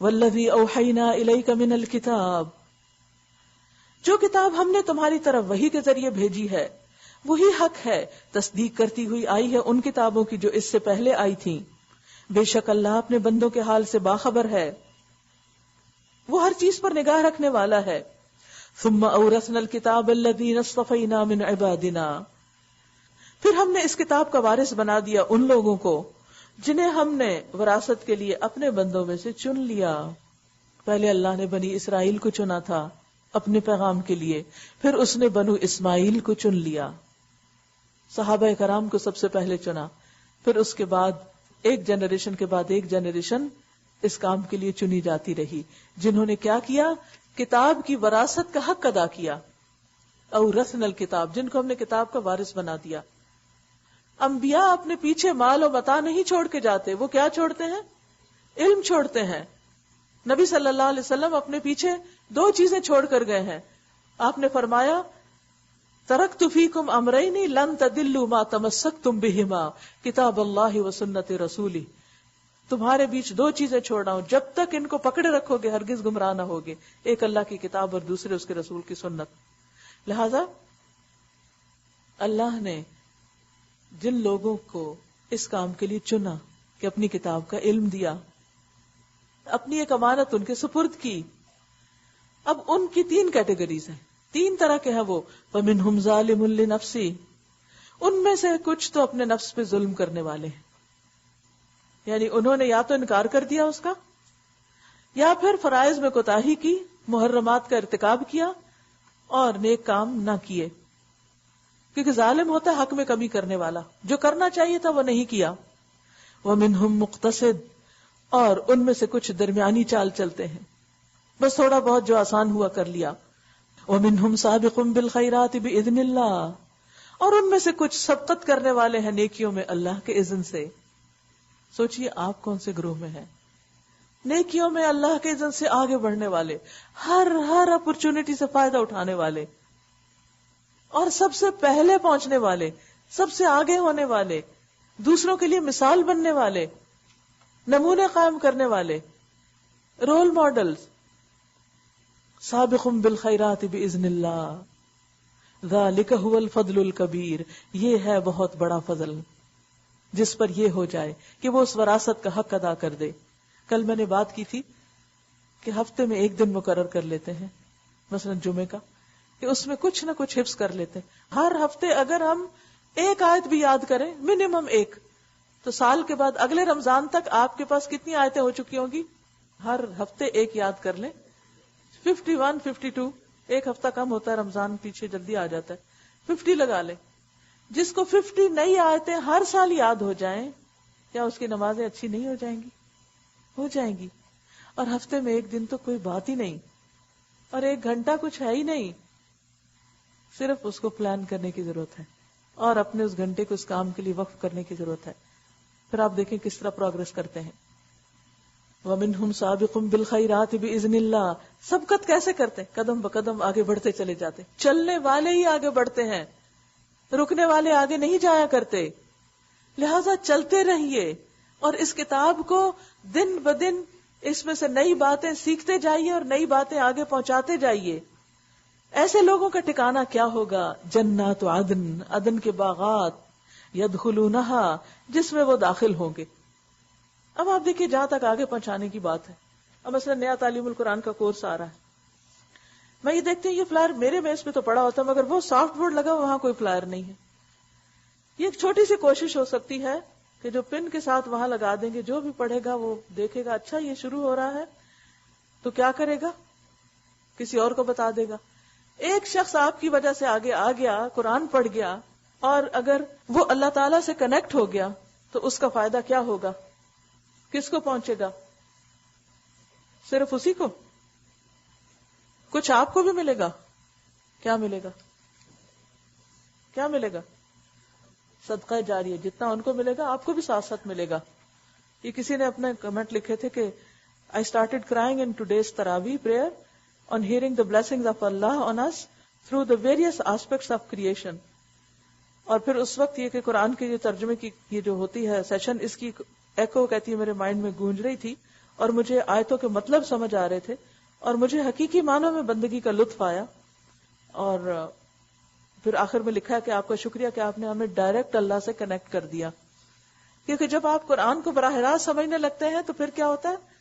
والذی اوحینا الیک من الکتاب، جو کتاب ہم نے تمہاری طرف وحی کے ذریعے بھیجی ہے وہی حق ہے، تصدیق کرتی ہوئی آئی ہے ان کتابوں کی جو اس سے پہلے آئی تھیں۔ بے شک اللہ اپنے بندوں کے حال سے باخبر ہے، وہ ہر چیز پر نگاہ رکھنے والا ہے۔ ثم اورثنا الکتاب الذین اصطفینا من عبادنا، پھر ہم نے اس کتاب کا وارث بنا دیا ان لوگوں کو جنہیں ہم نے وراثت کے لیے اپنے بندوں میں سے چن لیا۔ پہلے اللہ نے بنی اسرائیل کو چنا تھا اپنے پیغام کے لیے، پھر اس نے بنو اسماعیل کو چن لیا، صحابہ کرام کو سب سے پہلے چنا، پھر اس کے بعد ایک جنریشن کے بعد ایک جنریشن اس کام کے لیے چنی جاتی رہی، جنہوں نے کیا کیا؟ کتاب کی وراثت کا حق ادا کیا، اورثنا الکتاب، جن کو ہم نے کتاب کا وارث بنا دیا۔ انبیاء اپنے پیچھے مال و متاع نہیں چھوڑ کے جاتے، وہ کیا چھوڑتے ہیں؟ علم چھوڑتے ہیں۔ نبی صلی اللہ علیہ وسلم اپنے پیچھے 2 چیزیں چھوڑ کر گئے ہیں۔ آپ نے فرمایا ترکت فیکم امرین لن تضلوا ما تمسکتم بہما کتاب اللہ و سنت رسولی، تمہارے بیچ 2 چیزیں چھوڑ رہا ہوں، جب تک ان کو پکڑے رکھو گے ہرگز گمراہ نہ ہوگے، ایک اللہ کی کتاب اور دوسرے اس کے رسول کی سنت۔ لہذا اللہ نے جن لوگوں کو اس کام کے لیے چنا کہ اپنی کتاب کا علم دیا، اپنی ایک امانت ان کے سپرد کی، اب ان کی 3 کیٹیگریز ہیں، 3 طرح کے ہیں وہ۔ وَمِنْهُمْ ظَالِمٌ لِنَفْسِهِ، ان میں سے کچھ تو اپنے نفس پہ ظلم کرنے والے ہیں، یعنی انہوں نے یا تو انکار کر دیا اس کا، یا پھر فرائض میں کوتاہی کی، محرمات کا ارتکاب کیا اور نیک کام نہ کیے، کیونکہ ظالم ہوتا ہے حق میں کمی کرنے والا، جو کرنا چاہیے تھا وہ نہیں کیا۔ وَمِنْهُمْ مُقْتَصِدٌ، اور ان میں سے کچھ درمیانی چال چلتے ہیں، بس تھوڑا بہت جو آسان ہوا کر لیا۔ وَمِنْهُمْ سَابِقٌ بِالْخَيْرَاتِ بِإِذْنِ اللَّهِ، اور ان میں سے کچھ سبقت کرنے والے ہیں نیکیوں میں اللہ کے اذن سے۔ سوچئے آپ کون سے گروہ میں ہیں؟ نیکیوں میں اللہ کے اذن سے آگے بڑھنے والے، ہر اپرچونٹی سے فائدہ اٹھانے والے، اور سب سے پہلے پہنچنے والے، سب سے آگے ہونے والے، دوسروں کے لیے مثال بننے والے، نمونے قائم کرنے والے، رول ماڈلز۔ سابقم بالخیرات باذن اللہ ذالک هو الفضل الکبیر، یہ ہے بہت بڑا فضل جس پر یہ ہو جائے کہ وہ اس وراثت کا حق ادا کر دے۔ کل میں نے بات کی تھی کہ ہفتے میں 1 دن مقرر کر لیتے ہیں، مثلا جمعے کا، کہ اس میں کچھ نہ کچھ حفظ کر لیتے ہیں۔ ہر ہفتے اگر ہم 1 آیت بھی یاد کریں، منیمم 1، تو سال کے بعد اگلے رمضان تک آپ کے پاس کتنی آیتیں ہو چکی ہوں گی؟ ہر ہفتے 1 یاد کر لیں، 51 52، 1 ہفتہ کم ہوتا ہے، رمضان پیچھے جلدی آ جاتا ہے، 50 لگا لیں۔ جس کو 50 نئی آیتیں ہر سال یاد ہو جائیں، کیا اس کی نمازیں اچھی نہیں ہو جائیں گی؟ ہو جائیں گی۔ اور ہفتے میں 1 دن تو کوئی بات ہی نہیں، اور 1 گھنٹہ کچھ ہے ہی نہیں، صرف اس کو پلان کرنے کی ضرورت ہے اور اپنے اس گھنٹے کو اس کام کے لیے وقف کرنے کی ضرورت ہے۔ پھر آپ دیکھیں کس طرح پروگرس کرتے ہیں۔ وَمِنْهُمْ سَابِقٌ بِالْخَيْرَاتِ بِإِذْنِ اللَّهِ، سبقت کیسے کرتے ہیں؟ قدم بقدم آگے بڑھتے چلے جاتے، چلنے والے ہی آگے بڑھتے ہیں، رکنے والے آگے نہیں جایا کرتے۔ لہٰذا چلتے رہیے اور اس کتاب کو دن بدن اس میں سے نئی باتیں سیکھتے جائیے اور نئی باتیں آگے پہنچاتے جائیے۔ ایسے لوگوں کا ٹھکانہ کیا ہوگا؟ جنات عدن، عدن کے باغات، یدخلونہا، جس میں وہ داخل ہوں گے۔ اب آپ دیکھیے جہاں تک آگے پہنچانے کی بات ہے، اب مثلا نیا تعلیم القرآن کا کورس آ رہا ہے، میں یہ دیکھتی ہوں یہ فلائر میرے میز پہ تو پڑا ہوتا ہے، مگر وہ سافٹ بورڈ لگا وہاں کوئی فلائر نہیں ہے۔ یہ ایک چھوٹی سی کوشش ہو سکتی ہے کہ جو پن کے ساتھ وہاں لگا دیں گے، جو بھی پڑھے گا وہ دیکھے گا اچھا یہ شروع ہو رہا ہے تو کیا کرے گا؟ کسی اور کو بتا دے گا۔ ایک شخص آپ کی وجہ سے آگے آ گیا، قرآن پڑھ گیا، اور اگر وہ اللہ تعالیٰ سے کنیکٹ ہو گیا تو اس کا فائدہ کیا ہوگا؟ کس کو پہنچے گا؟ صرف اسی کو؟ کچھ آپ کو بھی ملے گا؟ کیا ملے گا؟ کیا ملے گا؟ صدقہ جاریہ، جتنا ان کو ملے گا آپ کو بھی ساتھ ساتھ ملے گا۔ یہ کسی نے اپنے کمنٹ لکھے تھے کہ I started crying in today's Taraweeh prayer on hearing the blessings of Allah on us through the various aspects of creation۔ اور پھر اس وقت یہ کہ قرآن کے یہ ترجمے کی یہ جو ہوتی ہے سیشن، اس کی ایکو کہتی ہے میرے مائنڈ میں گونج رہی تھی، اور مجھے آیتوں کے مطلب سمجھ آ رہے تھے، اور مجھے حقیقی معنوں میں بندگی کا لطف آیا۔ اور پھر آخر میں لکھا ہے کہ آپ کا شکریہ کہ آپ نے ہمیں ڈائریکٹ اللہ سے کنیکٹ کر دیا، کیونکہ جب آپ قرآن کو براہ راست سمجھنے لگتے ہیں تو پھر کیا ہوتا ہے؟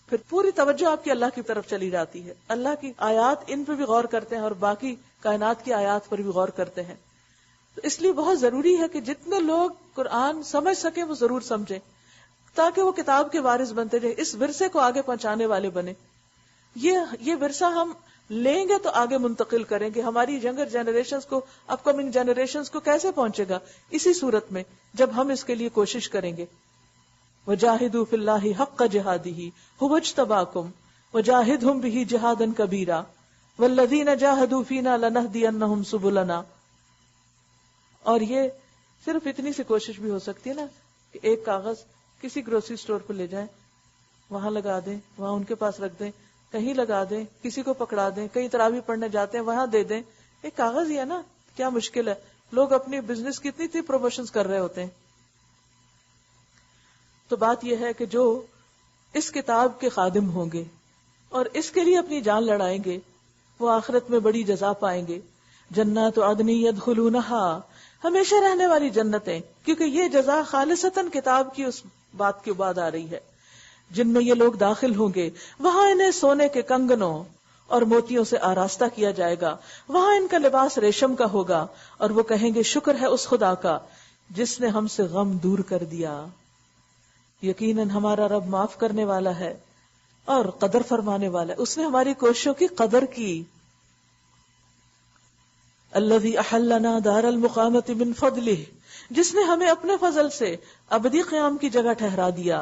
پھر پوری توجہ آپ کی اللہ کی طرف چلی جاتی ہے، اللہ کی آیات ان پہ بھی غور کرتے ہیں اور باقی کائنات کی آیات پر بھی غور کرتے ہیں۔ تو اس لیے بہت ضروری ہے کہ جتنے لوگ قرآن سمجھ سکیں وہ ضرور سمجھیں۔ تاکہ وہ کتاب کے وارث بنتے جائیں، اس ورثے کو آگے پہنچانے والے بنے. یہ ورثہ ہم لیں گے تو آگے منتقل کریں گے. ہماری ینگر جنریشنز کو، اپ کمنگ جنریشنز کو کیسے پہنچے گا؟ اسی صورت میں جب ہم اس کے لیے کوشش کریں گے. وَجَاهِدُوا فِي اللَّهِ حَقَّ جِهَادِهِ هُوَ اجْتَبَاكُمْ وَجَاهِدْهُمْ بِهِ جِهَادًا كَبِيرًا وَالَّذِينَ جَاهَدُوا فِينَا لَنَهْدِيَنَّهُمْ سُبُلَنَا. اور یہ صرف اتنی سی کوشش بھی ہو سکتی ہے نا کہ ایک کاغذ کسی گروسری اسٹور پہ لے جائیں، وہاں لگا دیں، وہاں ان کے پاس رکھ دیں، کہیں لگا دیں، کسی کو پکڑا دیں، کہیں تراویح پڑھنے جاتے ہیں وہاں دے دیں. ایک کاغذ ہی ہے نا، کیا مشکل ہے؟ لوگ اپنی بزنس کی اتنی پروموشنز کر رہے ہوتے ہیں. تو بات یہ ہے کہ جو اس کتاب کے خادم ہوں گے اور اس کے لیے اپنی جان لڑائیں گے وہ آخرت میں بڑی جزا پائیں گے. جنات عدن یدخلونہا، ہمیشہ رہنے والی جنتیں، کیونکہ یہ جزا خالصتاً کتاب کی اس بات کے بعد آ رہی ہے. جن میں یہ لوگ داخل ہوں گے وہاں انہیں سونے کے کنگنوں اور موتیوں سے آراستہ کیا جائے گا، وہاں ان کا لباس ریشم کا ہوگا، اور وہ کہیں گے شکر ہے اس خدا کا جس نے ہم سے غم دور کر دیا. یقیناً ہمارا رب معاف کرنے والا ہے اور قدر فرمانے والا ہے، اس نے ہماری کوششوں کی قدر کی. الذی احلنا دار المقامۃ من فضلہ، جس نے ہمیں اپنے فضل سے ابدی قیام کی جگہ ٹھہرا دیا.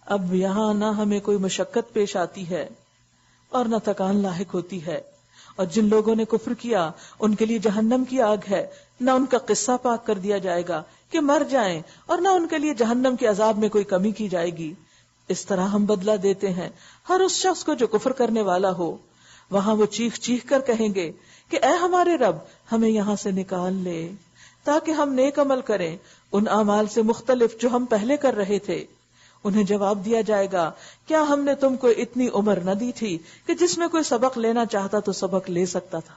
اب یہاں نہ ہمیں کوئی مشقت پیش آتی ہے اور نہ تکان لاحق ہوتی ہے. اور جن لوگوں نے کفر کیا ان کے لیے جہنم کی آگ ہے، نہ ان کا قصہ پاک کر دیا جائے گا کہ مر جائیں، اور نہ ان کے لیے جہنم کے عذاب میں کوئی کمی کی جائے گی. اس طرح ہم بدلہ دیتے ہیں ہر اس شخص کو جو کفر کرنے والا ہو. وہاں وہ چیخ چیخ کر کہیں گے کہ اے ہمارے رب ہمیں یہاں سے نکال لے تاکہ ہم نیک عمل کریں ان اعمال سے مختلف جو ہم پہلے کر رہے تھے. انہیں جواب دیا جائے گا کیا ہم نے تم کو اتنی عمر نہ دی تھی کہ جس میں کوئی سبق لینا چاہتا تو سبق لے سکتا تھا،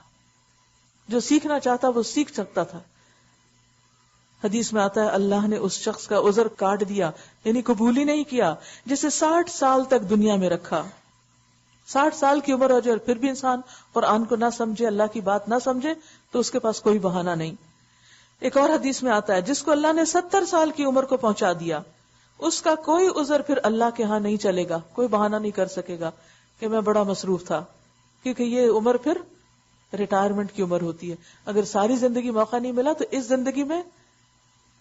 جو سیکھنا چاہتا وہ سیکھ سکتا تھا. حدیث میں آتا ہے اللہ نے اس شخص کا عذر کاٹ دیا، یعنی قبول ہی نہیں کیا، جسے 60 سال تک دنیا میں رکھا. 60 سال کی عمر ہو جائے اور پھر بھی انسان قرآن کو نہ سمجھے، اللہ کی بات نہ سمجھے، تو اس کے پاس کوئی بہانہ نہیں. ایک اور حدیث میں آتا ہے جس کو اللہ نے 70 سال کی عمر کو پہنچا دیا، اس کا کوئی عذر پھر اللہ کے ہاں نہیں چلے گا، کوئی بہانہ نہیں کر سکے گا کہ میں بڑا مصروف تھا، کیونکہ یہ عمر پھر ریٹائرمنٹ کی عمر ہوتی ہے. اگر ساری زندگی موقع نہیں ملا تو اس زندگی میں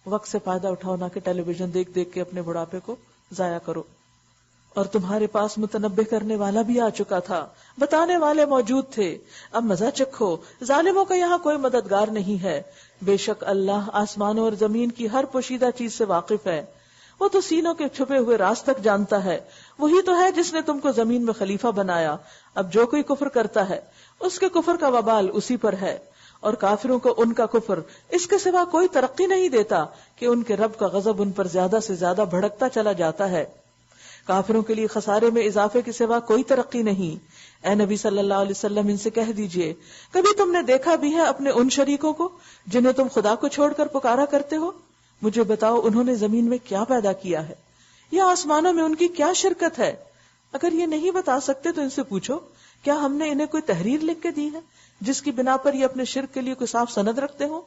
وقت سے فائدہ اٹھاؤ، نہ کہ ٹیلی ویژن دیکھ دیکھ کے اپنے بڑھاپے کو ضائع کرو. اور تمہارے پاس متنبہ کرنے والا بھی آ چکا تھا، بتانے والے موجود تھے، اب مزہ چکھو، ظالموں کا یہاں کوئی مددگار نہیں ہے. بے شک اللہ آسمانوں اور زمین کی ہر پوشیدہ چیز سے واقف ہے، وہ تو سینوں کے چھپے ہوئے راز تک جانتا ہے. وہی تو ہے جس نے تم کو زمین میں خلیفہ بنایا. اب جو کوئی کفر کرتا ہے اس کے کفر کا وبال اسی پر ہے، اور کافروں کو ان کا کفر اس کے سوا کوئی ترقی نہیں دیتا کہ ان کے رب کا غضب ان پر زیادہ سے زیادہ بھڑکتا چلا جاتا ہے. کافروں کے لیے خسارے میں اضافے کے سوا کوئی ترقی نہیں. اے نبی صلی اللہ علیہ وسلم ان سے کہہ دیجئے کبھی تم نے دیکھا بھی ہے اپنے ان شریکوں کو جنہیں تم خدا کو چھوڑ کر پکارا کرتے ہو؟ مجھے بتاؤ انہوں نے زمین میں کیا پیدا کیا ہے یا آسمانوں میں ان کی کیا شرکت ہے؟ اگر یہ نہیں بتا سکتے تو ان سے پوچھو کیا ہم نے انہیں کوئی تحریر لکھ کے دی ہے جس کی بنا پر یہ اپنے شرک کے لیے کوئی صاف سند رکھتے ہو؟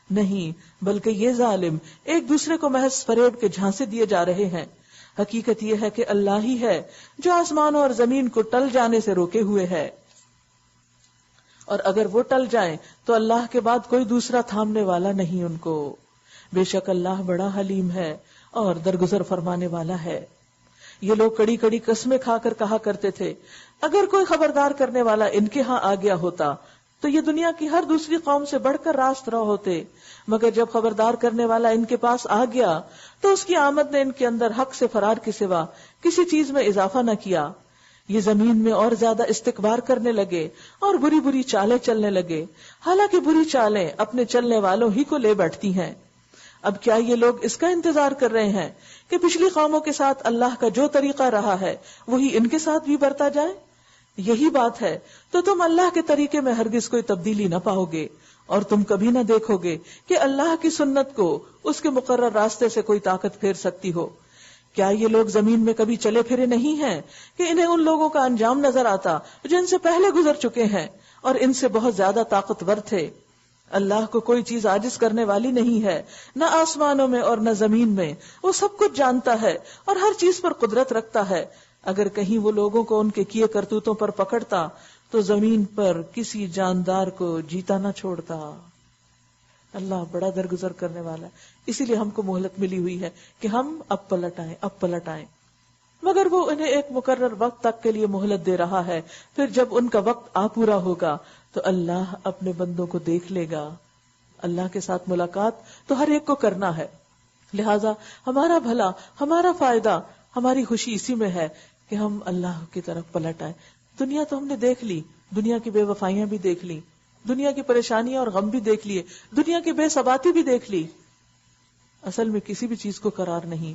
نہیں، بلکہ یہ ظالم ایک دوسرے کو محض فریب کے جھانسے دیے جا رہے ہیں. حقیقت یہ ہے کہ اللہ ہی ہے جو آسمانوں اور زمین کو ٹل جانے سے روکے ہوئے ہے، اور اگر وہ ٹل جائیں تو اللہ کے بعد کوئی دوسرا تھامنے والا نہیں ان کو. بے شک اللہ بڑا حلیم ہے اور درگزر فرمانے والا ہے. یہ لوگ کڑی کڑی قسمیں کھا کر کہا کرتے تھے اگر کوئی خبردار کرنے والا ان کے ہاں آ گیا ہوتا تو یہ دنیا کی ہر دوسری قوم سے بڑھ کر راست رو ہوتے، مگر جب خبردار کرنے والا ان کے پاس آ گیا تو اس کی آمد نے ان کے اندر حق سے فرار کے سوا کسی چیز میں اضافہ نہ کیا. یہ زمین میں اور زیادہ استکبار کرنے لگے اور بری بری چالیں چلنے لگے، حالانکہ بری چالیں اپنے چلنے والوں ہی کو لے بیٹھتی ہیں. اب کیا یہ لوگ اس کا انتظار کر رہے ہیں کہ پچھلی قوموں کے ساتھ اللہ کا جو طریقہ رہا ہے وہی ان کے ساتھ بھی برتا جائے؟ یہی بات ہے تو تم اللہ کے طریقے میں ہرگز کوئی تبدیلی نہ پاؤ گے، اور تم کبھی نہ دیکھو گے کہ اللہ کی سنت کو اس کے مقرر راستے سے کوئی طاقت پھیر سکتی ہو. کیا یہ لوگ زمین میں کبھی چلے پھرے نہیں ہیں کہ انہیں ان لوگوں کا انجام نظر آتا جو ان سے پہلے گزر چکے ہیں اور ان سے بہت زیادہ طاقتور تھے؟ اللہ کو کوئی چیز عاجز کرنے والی نہیں ہے، نہ آسمانوں میں اور نہ زمین میں. وہ سب کچھ جانتا ہے اور ہر چیز پر قدرت رکھتا ہے. اگر کہیں وہ لوگوں کو ان کے کیے کرتوتوں پر پکڑتا تو زمین پر کسی جاندار کو جیتا نہ چھوڑتا. اللہ بڑا درگزر کرنے والا ہے، اسی لیے ہم کو مہلت ملی ہوئی ہے کہ ہم اب پلٹ آئیں. مگر وہ انہیں ایک مقرر وقت تک کے لیے مہلت دے رہا ہے. پھر جب ان کا وقت آ پورا ہوگا تو اللہ اپنے بندوں کو دیکھ لے گا. اللہ کے ساتھ ملاقات تو ہر ایک کو کرنا ہے، لہذا ہمارا بھلا، ہمارا فائدہ، ہماری خوشی اسی میں ہے کہ ہم اللہ کی طرف پلٹ آئیں. دنیا تو ہم نے دیکھ لی، دنیا کی بے وفائیاں بھی دیکھ لی، دنیا کی پریشانیاں اور غم بھی دیکھ لیے، دنیا کی بے ثباتی بھی دیکھ لی. اصل میں کسی بھی چیز کو قرار نہیں.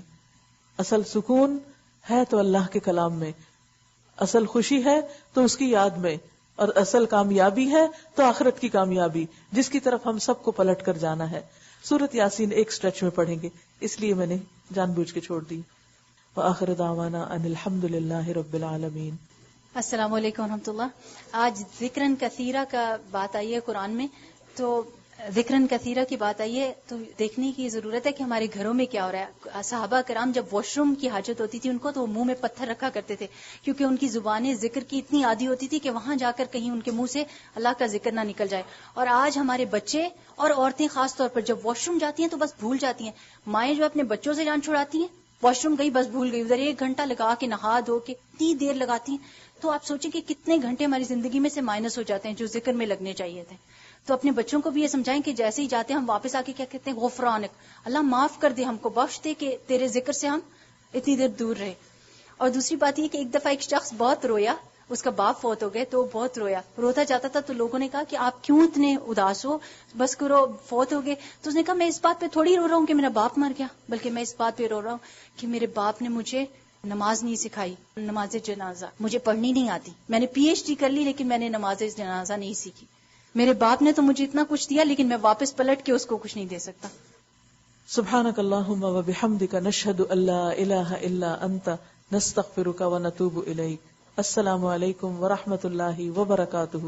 اصل سکون ہے تو اللہ کے کلام میں، اصل خوشی ہے تو اس کی یاد میں، اور اصل کامیابی ہے تو آخرت کی کامیابی، جس کی طرف ہم سب کو پلٹ کر جانا ہے. سورۃ یاسین ایک سٹریچ میں پڑھیں گے، اس لیے میں نے جان بوجھ کے چھوڑ دی. وآخر دعوانا ان الحمد للہ رب العالمین. السلام علیکم ورحمۃ اللہ. آج ذکرن کثیرہ کا بات آئی ہے قرآن میں، تو ذکرن کثیرہ کی بات آئی ہے تو دیکھنے کی ضرورت ہے کہ ہمارے گھروں میں کیا ہو رہا ہے. صحابہ کرام جب واش روم کی حاجت ہوتی تھی ان کو، تو وہ منہ میں پتھر رکھا کرتے تھے، کیونکہ ان کی زبانیں ذکر کی اتنی عادی ہوتی تھی کہ وہاں جا کر کہیں ان کے منہ سے اللہ کا ذکر نہ نکل جائے. اور آج ہمارے بچے اور عورتیں خاص طور پر جب واش روم جاتی ہیں تو بس بھول جاتی ہیں. مائیں جو اپنے بچوں سے جان چھڑاتی ہیں، واش روم گئی بس بھول گئی، ادھر 1 گھنٹہ لگا کے نہا دھو کے اتنی دیر لگاتی ہیں. تو آپ سوچیں کہ کتنے گھنٹے ہماری زندگی میں سے مائنس ہو جاتے ہیں جو ذکر میں لگنے چاہیے تھے. تو اپنے بچوں کو بھی یہ سمجھائیں کہ جیسے ہی جاتے ہیں ہم واپس آ کے کیا کہتے ہیں، غفرانک، اللہ معاف کر دے، ہم کو بخش دے کہ تیرے ذکر سے ہم اتنی دیر دور رہے. اور دوسری بات یہ کہ ایک دفعہ ایک شخص بہت رویا، اس کا باپ فوت ہو گئے تو وہ بہت رویا، روتا جاتا تھا. تو لوگوں نے کہا کہ آپ کیوں اتنے اداس ہو، بس کرو، فوت ہو گئے. تو اس نے کہا میں اس بات پہ تھوڑی رو رہا ہوں کہ میرا باپ مر گیا، بلکہ میں اس بات پہ رو رہا ہوں کہ میرے باپ نے مجھے نماز نہیں سکھائی، نماز جنازہ مجھے پڑھنی نہیں آتی. میں نے PhD کر لی لیکن میں نے نماز جنازہ نہیں سیکھی. میرے باپ نے تو مجھے اتنا کچھ دیا لیکن میں واپس پلٹ کے اس کو کچھ نہیں دے سکتا. سبحانک اللہم و بحمدک نشہد ان لا الہ الا انت نستغفرک و نتوب الیک. السلام علیکم ورحمۃ اللہ وبرکاتہ.